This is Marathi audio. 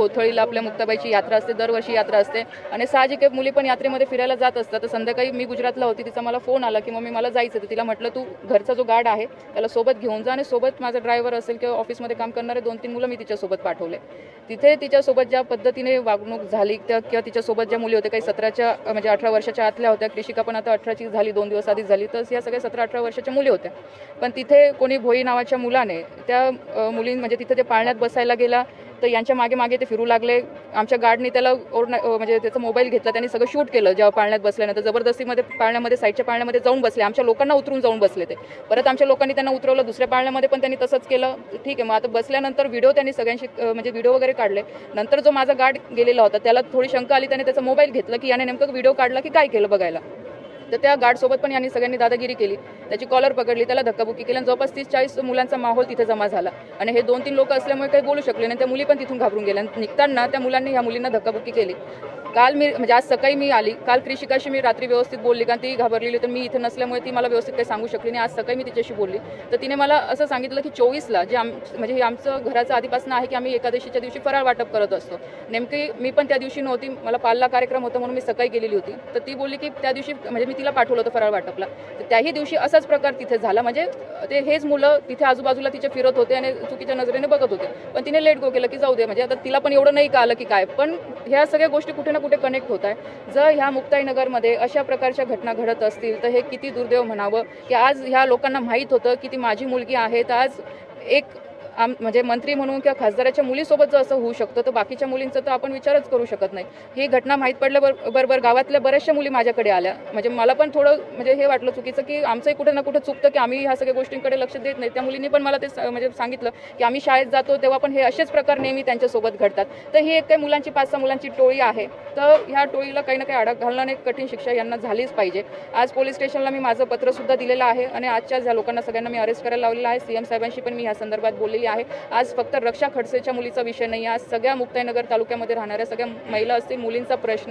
कोथळीला आपल्या मुक्ताबाईची यात्रा असते, दरवर्षी यात्रा असते आणि साहजिक मुली पण यात्रेमध्ये फिरायला जात असतात. तर संध्याकाळी मी गुजरातला होती, तिचा मला फोन आला की मम्मी मला जायचं. तर तिला म्हटलं तू घरचा जो गार्ड आहे त्याला सोबत घेऊन जा आणि सोबत माझा ड्रायव्हर असेल किंवा ऑफिसमध्ये काम करणारे 2-3 मुलं मी तिच्यासोबत पाठवले. तिथे तिच्यासोबत ज्या पद्धतीने वागणूक झाली किंवा तिच्यासोबत ज्या मुली होत्या, काही 17च्या म्हणजे 18 वर्षाच्या आतल्या होत्या, कृषिका पण आता 18ची झाली, 2 दिवस आधीच झाली, तर या सगळ्या 17-18 वर्षाच्या मुली होत्या. पण तिथे कोणी भोई नावाच्या मुलाने त्या मुली म्हणजे तिथे ते पाळण्यात बसायला गेला तर यांच्या मागे मागे ते फिरू लागले. आमच्या गार्डनी त्याला म्हणजे त्याचा मोबाईल घेतला, त्यांनी सगळं शूट केलं. जेव्हा पाळण्यात बसल्यानंतर जबरदस्तीमध्ये पाळण्यामध्ये साईडच्या पाळण्यामध्ये जाऊन बसले, आमच्या लोकांना उतरून जाऊन बसले. ते परत आमच्या लोकांनी त्यांना उतरवलं, दुसऱ्या पाळण्यामध्ये पण त्यांनी तसंच केलं. ठीक आहे, मग आता बसल्यानंतर व्हिडिओ त्यांनी सगळ्यांशी म्हणजे व्हिडिओ वगैरे काढले. नंतर जो माझा गार्ड गेलेला होता त्याला थोडी शंका आली, त्याने त्याचा मोबाईल घेतला की याने नेमकं व्हिडिओ काढला की काय केलं बघायला. तर त्या गार्डसोबत पण यांनी सगळ्यांनी दादागिरी केली, त्याची कॉलर पकडली, त्याला धक्काबुक्की केली आणि जवळपास 30-40 मुलांचा माहोल तिथे जमा झाला. आणि हे 2-3 लोक असल्यामुळे काही बोलू शकले नाही. त्या मुली पण तिथून घाबरून गेल्या. निघताना त्या मुलांनी ह्या मुलींना धक्काबुक्की केली. काल मी म्हणजे आज सकाळी मी आली, काल कृषिकाशी मी रात्री व्यवस्थित बोलली, कारण ती घाबरलेली, तर मी इथे नसल्यामुळे ती मला व्यवस्थित काही सांगू शकली नाही. आज सकाळी मी तिच्याशी बोलली तर तिने मला असं सांगितलं की 24ला जे म्हणजे हे आमचं घराचं आधीपासून आहे की आम्ही एकादशीच्या दिवशी फराळ वाटप करत असतो. नेमकी मी पण त्या दिवशी नव्हती, मला पालला कार्यक्रम होता म्हणून मी सकाळी गेलेली होती. तर ती बोलली की त्या दिवशी म्हणजे मी तिला पाठवलं होतं फराळ वाटपला, तर त्याही दिवशी असाच प्रकार तिथे झाला. म्हणजे ते हेच मुलं तिथे आजूबाजूला तिचे फिरत होते आणि चुकीच्या नजरेने बघत होते. पण तिने लेट गो केलं की जाऊ दे, म्हणजे आता तिला पण एवढं नाही कळलं की काय. पण ह्या सगळ्या गोष्टी कुठे ना कुठे कनेक्ट होत आहे. जर ह्या मुक्ताईनगरमध्ये अशा प्रकारच्या घटना घडत असतील तर हे किती दुर्दैव म्हणावं की आज ह्या लोकांना माहीत होतं की ती माझी मुलगी आहे. तर आज एक म्हणजे मंत्री म्हणून किंवा खासदाराच्या मुलीसोबत जर असं होऊ शकतं तर बाकीच्या मुलींचं तर आपण विचारच करू शकत नाही. ही घटना माहीत पडल्याबरोबर गावातल्या बऱ्याचशा मुली माझ्याकडे आल्या. म्हणजे मला पण थोडं म्हणजे हे वाटलं चुकीचं की आमचंही कुठे ना कुठे चुकतं की आम्ही ह्या सगळ्या गोष्टींकडे लक्ष देत नाही. त्या मुलींनी पण मला ते म्हणजे सांगितलं की आम्ही शाळेत जातो तेव्हा पण हे असेच प्रकार नेहमी त्यांच्यासोबत घडतात. तर ही एक काही मुलांची 5-6 मुलांची टोळी आहे. तर ह्या टोळीला काही ना काही आळा घालणं एक कठीण शिक्षा यांना झालीच पाहिजे. आज पोलीस स्टेशनला मी माझं पत्रसुद्धा दिलेलं आहे आणि आजच्याच या लोकांना सगळ्यांना मी अरेस्ट करायला लावलेलं आहे. CM साहेबांशी पण मी ह्या संदर्भात बोललेली आहे. आज फक्त रक्षा खडसेच्या मुलीचा विषय नाही, आज सगळ्या मुक्ताईनगर तालुक्यामध्ये राहणाऱ्या सगळ्या महिला असतील, मुलींचा प्रश्न